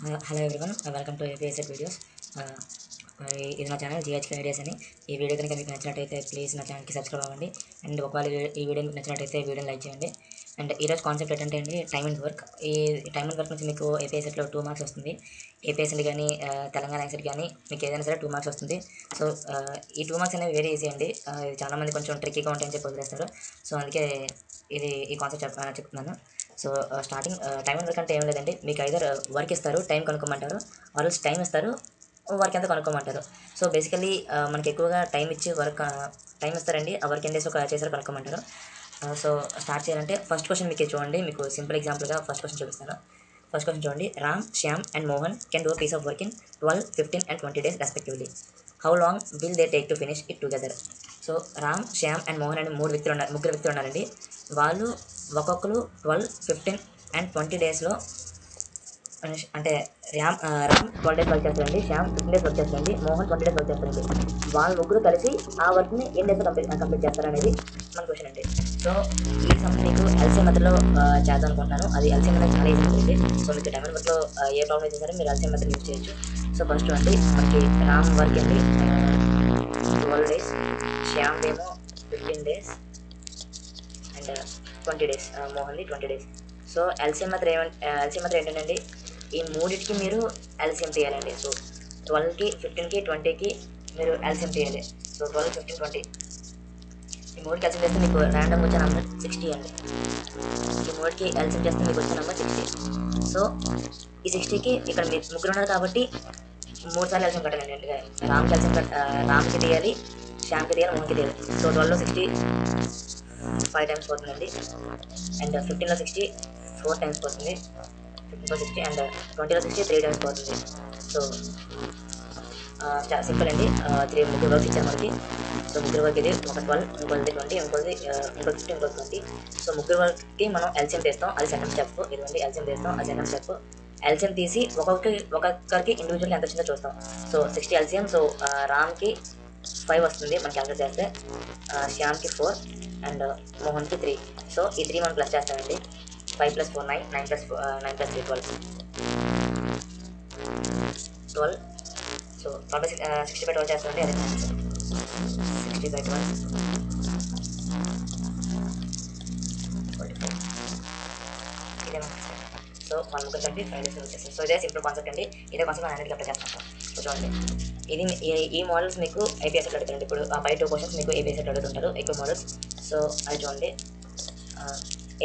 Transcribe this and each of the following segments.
Hello everyone, welcome to APSET videos. ఇది నా channel జిహెచ్కే ideas అని. ఈ వీడియో కనుక మీకు నచ్చినట్టయితే ప్లీజ్ నా ఛానల్కి సబ్స్క్రైబ్ అవ్వండి. అండ్ ఒకవేళ ఈ వీడియో మీకు నచ్చినట్టయితే వీడియోని లైక్ చేయండి. అండ్ ఈరోజు కాన్సెప్ట్ ఏంటంటే అండి, టైమ్ అండ్ వర్క్. ఈ టైమ్ అండ్ వర్క్ నుంచి మీకు ఏపీఎస్ఎట్లో 2 మార్క్స్ వస్తుంది. ఏపీఎస్ఎల్ కానీ తెలంగాణ ఎక్సెట్ కానీ మీకు ఏదైనా సరే 2 మార్క్స్ వస్తుంది. సో ఈ 2 మార్క్స్ అనేవి వెరీ ఈజీ అండి. ఇది చాలామంది కొంచెం ట్రిక్కీగా ఉంటాయని చెప్పి వదిలేస్తారు. సో అందుకే ఈ కాన్సెప్ట్ చెప్తున్నాను. So starting time and work అంటే ఏం లేదండి, మీకు ఐదర్ వర్క్ ఇస్తారు, టైం కనుక్కోమంటారు, ఆల్స్ టైం ఇస్తారు, వర్క్ ఎంత కనుక్కోమంటారు. సో బేసికలీ మనకి ఎక్కువగా టైం ఇచ్చి టైం ఇస్తారండి, ఆ వర్క్ ఎన్ని డేస్ చేశారో కనుక్కోమంటారు. సో స్టార్ట్ చేయాలంటే ఫస్ట్ క్వశ్చన్ మీకు చూడండి, మీకు సింపుల్ ఎగ్జాంపుల్గా ఫస్ట్ క్వశ్చన్ చూపిస్తాను. ఫస్ట్ క్వశ్చన్ చూడండి. Ram, Shyam and Mohan can do piece of work in 12, 15 and 20 days respectively. How long will they take to finish it together? So Ram, Shyam and Mohan అని ముగ్గురు వ్యక్తులు ఉన్నారండి. వాళ్ళు ఒక్కొక్కరు 12, 15 and 20 డేస్లో, అంటే రామ్ 12 డేస్ వర్క్ చేస్తారండి, శ్యామ్ 15 డేస్ వర్క్ చేస్తారండి, మోహన్ 20 డేస్ వర్క్ చేస్తారండి. వాళ్ళు ముగ్గురు కలిసి ఆ వర్క్ని ఎన్ని డేస్ కంప్లీట్ చేస్తారనేది మన క్వశ్చన్ అండి. సో ఈ సమ్ మీకు ఎల్సీఎం మెథడ్లో చేద్దాం అనుకుంటున్నాను. అది ఎల్సీఎం మెథడ్ చాలా ఈజీ ఉంటుంది. సో మీకు టైం అండ్ వర్క్లో ఏ ప్రాబ్లం అయితే సరే మీరు ఎల్సీఎం మెథడ్ యూజ్ చేయొచ్చు. సో ఫస్ట్ అండి మనకి రామ్ వర్క్ అండి 12 డేస్, శ్యామ్ ఏమో 15 డేస్ అండ్ 20 డేస్, మోహన్ది 20 డేస్. సో ఎల్సీఎం మెథడ్ ఏంటంటే ఈ మూడింటికి మీరు ఎల్సీఎం తీయాలండి. సో 12కి, 15కి, 20కి మీరు ఎల్సీఎం తీయాలి. సో 12, 15, 20 ఈ మూడుకి ఎల్సీఎం చేస్తే మీకు ర్యాండమ్ వచ్చే నెంబర్ 60 అండి. ఈ మూడుకి ఎల్సీఎం చేస్తే మీకు వచ్చే నెంబర్ 60. సో ఈ 60కి ఇక్కడ మీరు ముగ్గురు ఉన్నారు కాబట్టి 3 సార్లు ఎల్సీఎం కట్టాలండి. అంటే రామ్కి తీయాలి, శ్యామ్కి తీయాలి, మోహన్కి తీయాలి. సో 12లో 60 5 టైమ్స్ పోతుందండి. అండ్ 15లో 60 4 టైమ్స్ పోతుంది, 15లో 60 అండ్ 20లో 60 3 టైమ్స్ పోతుంది. సో సింపుల్ అండి. ముగ్గురు వర్క్ ఇచ్చారు మనకి. సో ముగ్గురు వర్క్ ఇది ఒక 12, ఇంకొకటి 20, ఇంకొకటి 50, ఇంకొకటి 20. సో ముగ్గురు వర్క్కి మనం ఎల్సీఎం తీస్తాం, అది సెకండ్ స్టెప్. ఇదిగోండి ఎల్సీఎం తీస్తాం, అది సెకండ్ స్టెప్. ఎల్సీఎం తీసి ఒక్కొక్కరికి ఇండివిజువల్గా ఎంత వచ్చిందో చూస్తాం. So 60 LCM. సో రామ్కి 5 వస్తుంది మనం క్యాల్కులేట్ చేస్తే, శ్యామ్కి 4 అండ్ మోహన్కి 3. సో ఈ 3 మనం ప్లస్ చేస్తామండి. 5 + 4 9, 9 + 3 12. సో 60/12 చేస్తామండి. అదే 60/12 45. ఇదేనా? సో మన ముగ్గురు కలిపి 5 డేస్ వచ్చేస్తాం. సో ఇదే సింపుల్ కాన్సెప్ట్ అండి. ఇదే కాన్సెప్ట్ మనం అన్నిటికీ అప్లై చేస్తాం. సో చూడండి, ఈ మోడల్స్ మీకు ఏపీఎస్ఎట్ అడుగుతారండి. ఇప్పుడు ఆ 2 క్వశ్చన్స్ మీకు ఏపీఎస్ఎట్ అడుగుతుంటారు, ఎక్కువ మోడల్స్. సో అది చూడండి.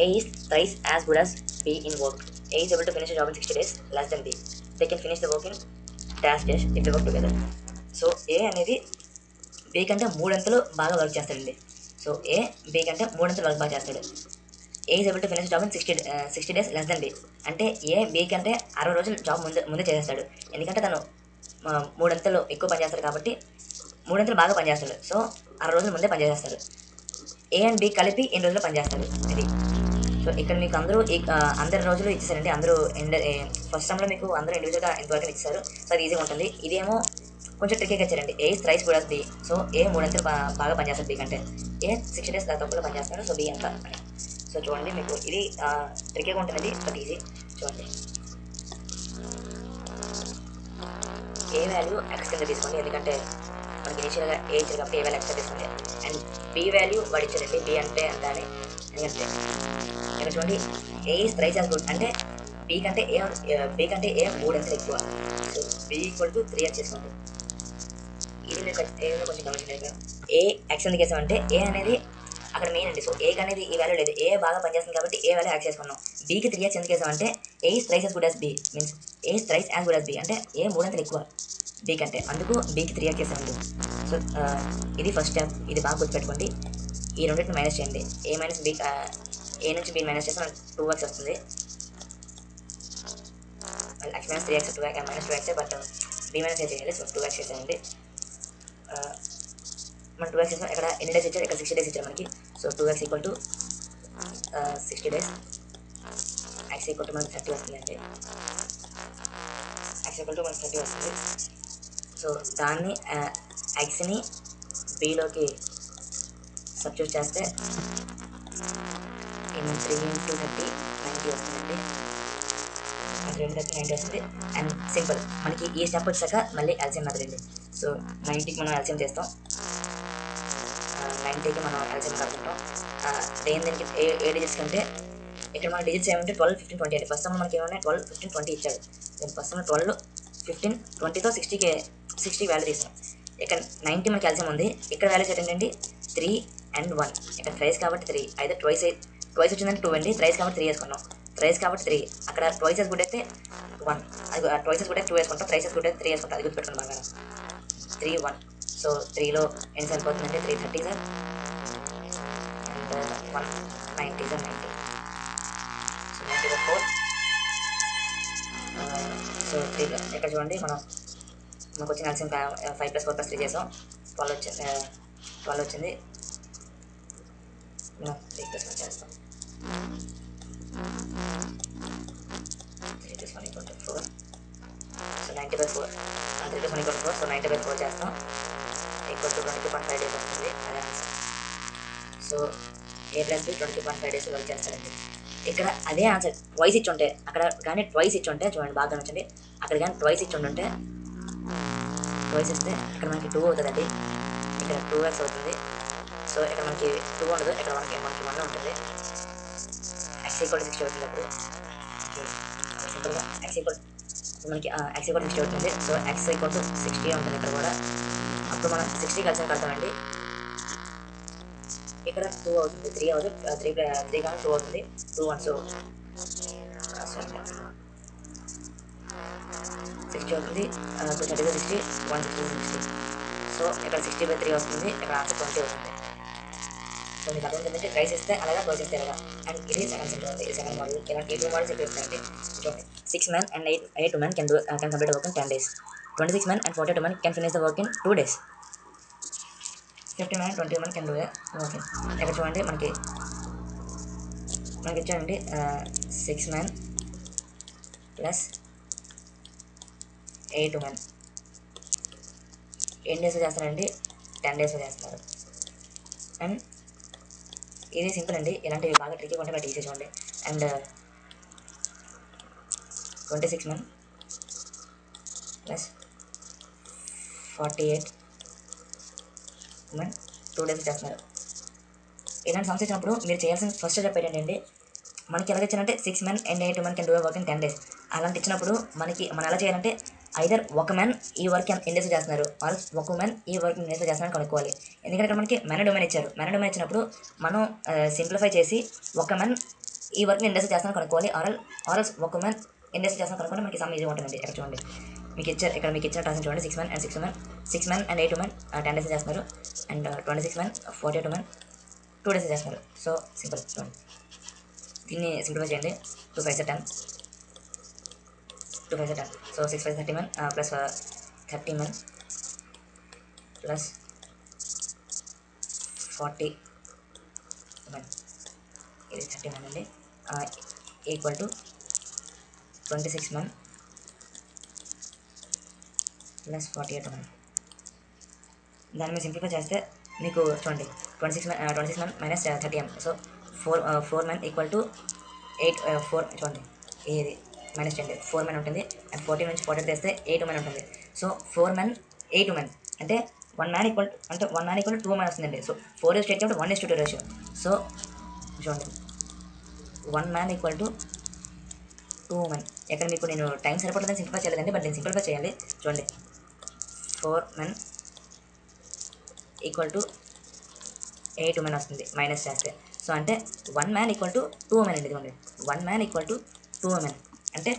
A is thrice as good as B in work. A is able to finish a job in 60 days less than B. They can finish the work in dash dash if they work together. So A అనేది B కంటే 3 అంతలు బాగా work చేస్తాడండి. So A B కంటే 3 అంతలు work బాగా చేస్తాడు. A is able to finish a job in 60 days less than B. అంటే A B కంటే 60 రోజులు జాబ్ ముందే చేసేస్తాడు. ఎందుకంటే తను 3 అంతలు ఎక్కువ పనిచేస్తాడు కాబట్టి 3 అంతలు బాగా పనిచేస్తాడు. సో 60 రోజులు ముందే పనిచేస్తాడు. A అండ్ B కలిపి ఎన్ని రోజులు పనిచేస్తాడు ఇది. సో ఇక్కడ మీకు అందరి రోజులు ఇచ్చేసారండి. అందరూ ఫస్ట్ టైంలో మీకు అందరూ ఇండివిజువల్గా ఇంతవరకు ఇచ్చారు. సో అది ఈజీగా ఉంటుంది. ఇదేమో కొంచెం ట్రిక్కీగా ఇచ్చారండి. A is thrice good as B. So A 3 అంతలు బాగా పనిచేస్తాడు B కంటే. A 60 డేస్ తక్కువలో పనిచేస్తాడు. సో B ఎంత అని. సో చూడండి, మీకు ఇది ట్రిక్కీగా ఉంటుంది బట్ ఈజీ. చూడండి, A వాల్యూ X కింద తీసుకోండి, ఎందుకంటే మనకి ఇనిషియల్గా A ఇచ్చారు కాబట్టి A వాల్యూ X తీసుకోండి. అండ్ B వాల్యూ వాడు ఇచ్చారండి, B అంటే ఎంత అని. ఎందుకంటే ఇక్కడ చూడండి, A is thrice as good అంటే B కంటే A 3 అంతలు ఎక్కువ. సో B = 3 అని చేసుకోండి. ఇది మీకు ఏదో కొంచెం గమనించలేదు. A X ఎందుకు వేసామంటే A అనేది అక్కడ మెయిన్ అండి. సో A అనేది ఈ వాల్యూ లేదు, A బాగా పనిచేస్తుంది కాబట్టి A వాల్యూ X చేసుకున్నాం. Bకి 3X ఎందుకు వేసామంటే A is thrice as good as B means A is thrice as good as B అంటే A 3 అంతలు ఎక్కువ B కంటే, అందుకు Bకి 3X వేసామండి. సో ఇది ఫస్ట్ స్టెప్, ఇది బాగా గుర్తుపెట్టుకోండి. ఈ రెండింటిని మైనస్ చేయండి. A నుంచి B మైనస్ చేస్తే మనకు 2X వస్తుంది. X - 3X -2X but B - A చేయాలి. సో 2X చేసేయండి. మనం 2X చేసాం. ఇక్కడ ఎన్ని డేస్ ఇచ్చారు? ఇక్కడ 60 డేస్ ఇచ్చారు మనకి. So 2X = 60 days. X = మనకి 30 వస్తుందండి. X = మనకి 30 వస్తుంది. సో దాన్ని Xని Bలోకి సబ్స్టిట్యూట్ చేస్తే 3 × 30 90 వస్తుందండి. 2 కలిపి 90 వస్తుంది. And simple. మనకి ఈ స్టెప్ వచ్చాక మళ్ళీ ఎల్సిఎం మెథడ్ అండి. సో 90కి మనం ఎల్సిఎం చేస్తాం, 90కి మనం ఎల్సిఎం కడుతుంటాం. దేనికి ఏ డిజిట్స్ కంటే ఇక్కడ మన డిజిట్స్ ఏమంటే 12, 15, 20 అండి. ఫస్ట్ మనకి ఏమన్నా 12, 15, 20 ఇచ్చాడు. నేను ఫస్ట్ 12, 15, 20తో 60 వాల్యూ తీసాం. ఇక్కడ 90 మనకి ఎల్సిఎం ఉంది. ఇక్కడ వాల్యూస్ ఏంటండి 3 and 1. ఇక్కడ థ్రైస్ కాబట్టి 3, అయితే ట్వైస్ వచ్చిందంటే 2 అండి. థ్రైస్ కాబట్టి 3 వేసుకున్నాం. థ్రైస్ కాబట్టి 3, అక్కడ ట్వైసెస్ కూడా అయితే 1, అది ట్వైసెస్ కూడా 2 వేసుకుంటాం. థ్రైసెస్ కూడా 3 వేసుకుంటాం. అది గుర్తుపెట్టుకుని బాగా 3, 1. సో 3లో ఎన్ని సార్లు పోతుందంటే 330 sir, and 190 sir, 90. So 90/4. So 3 ఇక్కడ చూడండి మనకు వచ్చిన ఎల్సిఎం 5 + 4 + 3 చేసాం, 12 వచ్చింది. 12 వచ్చింది. మనం 3 + 1 చేస్తాం. 3 + 1 = 4. సో 90/4. 3 + 1 = 4. సో 90/4 చేస్తాం, ఈక్వల్ టు 22.5 days వస్తుంది. అదే answer. So A + B 22.5 days work చేస్తారండి. ఇక్కడ అదే ఆన్సర్ ట్వైస్ ఇచ్చి ఉంటే, అక్కడ కానీ ట్వైస్ ఇచ్చి ఉంటే చూడండి బాగా గమనించండి, అక్కడ కానీ ట్వైస్ ఇచ్చి ఉంటే, ట్వైస్ ఇస్తే ఇక్కడ మనకి 2 అవుతుందండి, ఇక్కడ 2x అవుతుంది. సో ఇక్కడ మనకి 2 ఉండదు, ఇక్కడ మనకి 1 ఉంటుంది. x = 60 అవుతుంది. అప్పుడు సింపుల్గా మనకి x = 60 అవుతుంది. సో x = 60 ఉంటుంది ఇక్కడ కూడా. అప్పుడు మనం 60 కలిసి కడతామండి. ఇక్కడ 2 అవుతుంది, 3 అవుతుంది, 3 కానీ 2 అవుతుంది, 2 1. సో 60 అవుతుంది, 230 60, 160. సో ఇక్కడ 60/3 వస్తుంది. ఇక్కడ ఆన్సర్ 20 అవుతుంది. సో మీకు అర్థం ఏంటంటే ట్రైస్ ఇస్తే అలాగా, ట్వైస్ ఇస్తే అలాగా. అండ్ ఇది సెకండ్ సింపుల్ ఉంది. ఇది సెకండ్ మోడల్. ఇలాంటి 2 మోడల్స్ ఇప్పుడు ఇస్తాయండి. చూడండి, 6 men and 8 women can complete the work in 10 days. 26 men and 42 men can finish the work in 2 days. 50 men and 20 women can do the work in. ఇక్కడ చూడండి మనకి ఇచ్చాడండి 6 men + 8 women ఎన్ని డేస్లో చేస్తారండి? 10 daysలో చేస్తున్నారు. అండ్ ఇది సింపుల్ అండి. ఇలాంటివి బాగా ట్రిక్కీగా ఉంటే బట్ ఈజీ చూడండి. అండ్ 26 men + 48 women 2 days చేస్తున్నారు. ఇలాంటి సమస్య వచ్చినప్పుడు మీరు చేయాల్సిన ఫస్ట్ స్టెప్ ఏంటంటే, మనకి ఎలా ఇచ్చారంటే 6 men and 8 women can do a work in 10 days. అలాంటి ఇచ్చినప్పుడు మనం ఎలా చేయాలంటే, ఐదర్ ఒక మ్యాన్ ఈ వర్క్ ఎన్ని డేస్లో చేస్తున్నారు, ఆర్ ఒక ఉమెన్ ఈ వర్క్ ఎన్ని డేస్లో చేస్తున్నారని కనుక్కోవాలి. ఎందుకంటే ఇక్కడ మనకి మెన్ అండ్ ఉమెన్ ఇచ్చారు. మెన్ అండ్ ఉమెన్ ఇచ్చినప్పుడు మనం సింప్లిఫై చేసి ఒక మ్యాన్ ఈ వర్క్ ఎన్ని డేస్లో చేస్తున్నారని కనుక్కోవాలి, ఆర్ఎల్స్ ఒక ఉమెన్ ఎన్ని డేస్లో చేస్తున్నారని కనుక్కోండి. మనకి సమ్ ఈజీగా ఉంటుందండి. ఇక్కడ చూడండి, మీకు ఇచ్చిన టాస్క్ చూడండి. 6 men and 6 women, 6 men and 8 women 10 days చేస్తున్నారు. అండ్ 26 men 48 women 2 days చేస్తున్నారు. సో సింపుల్ చూడండి, దీన్ని సింప్లిఫై చేయండి. 2 5 10, 2 5 10. So 6 5 30 men plus 30 men plus 40 men, ఇది 30 men అండి, equal to 26 men plus 48 men. దాన్ని మీరు సింప్లిఫై చేస్తే మీకు చూడండి 26 men minus 30 men. So 4 men equal to 8 4 చూడండి, ఇది మైనస్ చేయండి. 4 men ఉంటుంది. అండ్ 40 నుంచి 48 తెస్తే 8 men ఉంటుంది. సో 4 men 8 women అంటే 1 man ఈక్వల్ టు 2 women వస్తుందండి. సో 4:8 కాబట్టి 1:2 రేషియో. సో చూడండి, 1 man ఈక్వల్ టు 2 women. ఇక్కడ మీకు నేను టైం సరిపడదని సింప్లిఫై చేయలేదండి, బట్ నేను సింప్లిఫై చేయాలి. చూడండి, 4 men ఈక్వల్ టు 8 women వస్తుంది మైనస్ చేస్తే. సో అంటే 1 man ఈక్వల్ టు 2 women అండి. ఇదిగోండి, 1 man ఈక్వల్ టు 2 women అంటే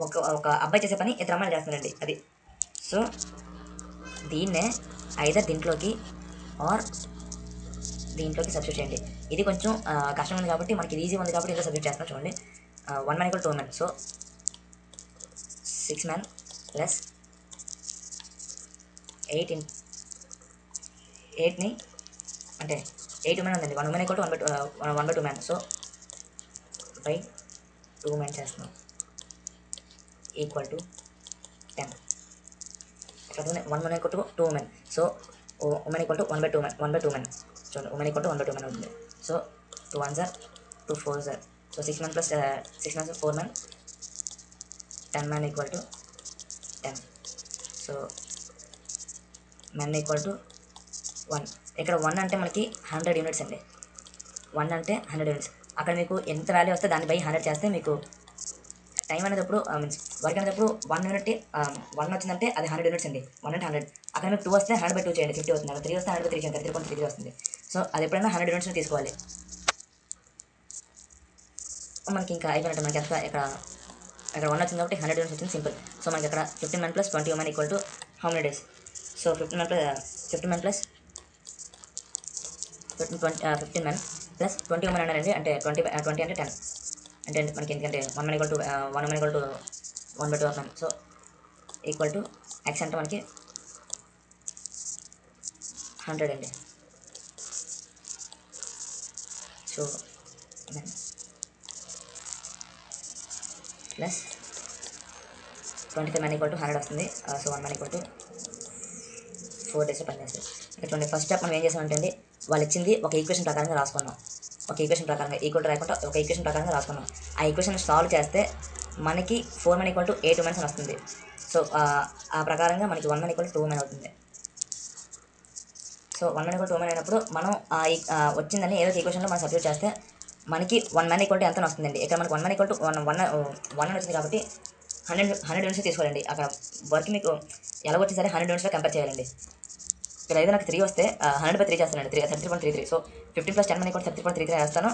ఒక అబ్బాయి చేసే పని 2 అమ్మాయిలు చేస్తున్నారండి, అది. సో దీన్నే ఐదర్ దీంట్లోకి ఆర్ దీంట్లోకి సబ్స్టిట్యూట్ చేయండి. ఇది కొంచెం కష్టం ఉంది కాబట్టి, మనకి ఈజీ ఉంది కాబట్టి ఇలా సబ్స్టిట్యూట్ చేస్తున్నాం. చూడండి, 1 man equal 2 women. So 6 men plus 8ని అంటే 8 women ఉందండి. 1 woman equal to 1/2 man. So 2 men చేస్తున్నాం equal to 10. 1 woman equal to 2 women. So woman equal to 1/2 men. చూడండి, woman ఈక్వల్ టు 1/2 men అవుతుంది. So 2 1s are 2 4s are. So 6 men plus 6 men 4 men 10 men equal to 10. So men equal to 1. ఇక్కడ 1 అంటే మనకి 100 units అండి. 1 అంటే 100 units. అక్కడ మీకు ఎంత వాల్యూ వస్తే దాన్ని బై 100 చేస్తే మీకు టైం అనేటప్పుడు మీన్స్ వర్క్ అనేటప్పుడు 1 యూనిట్ 1 వచ్చిందంటే అది 100 యూనిట్స్ అండి. 1 అంటే 100. అక్కడ మీకు 2 వస్తే 100/2 చేయండి, 50 అవుతుంది. 3 వస్తే 100/3 చేయండి, 3.33 వస్తుంది. సో అది ఎప్పుడైనా 100 యూనిట్స్ని తీసుకోవాలి. మనకి ఇంకా అయిపోయినట్టు. మనకి ఎంత ఇక్కడ 1 వచ్చింది కాబట్టి 100 యూనిట్స్ వచ్చింది, సింపుల్. సో మనకి అక్కడ 15 men + 20 women equal to how many days? So 15 men + 20 women అన్నారండి. అంటే 20 అంటే 10 అంటే మనకి ఎందుకంటే 1 men equal to 1 woman equal to 1/2 of men. So equal to X అంటే మనకి 100 అండి. So men plus 25 men equal to 100 వస్తుంది. సో 1 man ఈక్వల్ టు 4 డేస్లో పనిచేస్తుంది. ఇక్కడ చూడండి, ఫస్ట్ స్టెప్ మనం ఏం చేసామంటే అండి, వాళ్ళు ఇచ్చింది ఒక ఈక్వేషన్ ప్రకారంగా రాసుకున్నాం. ఒక ఈక్వేషన్ ప్రకారంగా ఈక్వల్ టు రాయకుండా ఒక ఈక్వేషన్ ప్రకారంగా రాసుకున్నాం. ఆ ఈక్వేషన్ సాల్వ్ చేస్తే మనకి 4 men ఈక్వల్ టు 8 women అని వస్తుంది. సో ఆ ప్రకారంగా మనకి 1 man ఈక్వల్ టు 2 women అవుతుంది. So 1 man equal to 2 women అయినప్పుడు మనం వచ్చిందని ఏదో ఈక్వేషన్లో మనం సబ్స్టిట్యూట్ చేస్తే మనకి 1 man ఈక్వల్ టు ఎంత వస్తుందండి. ఇక్కడ మనకి 1 man ఈక్వల్ టు 1 అని వచ్చింది కాబట్టి 100 యూనిట్స్ తీసుకోవాలండి. అక్కడ వర్క్ మీకు ఎలా వచ్చింది సరే 100 యూనిట్స్లో కంపేర్ చేయాలండి. ఇక్కడ ఏదో నాకు 3 వస్తే 100/3 చేస్తానండి. 33.33. సో 15 + 10 men ఈక్వల్ 33.33 వేస్తాను.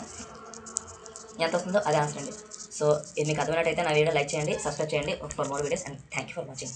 ఎంత వస్తుందో అదే ఆన్సర్ అండి. సో ఇది మీకు అర్థమైనట్టయితే నా వీడియో లైక్ చేయండి, సబ్స్క్రైబ్ చేయండి for more videos, and thank you for watching.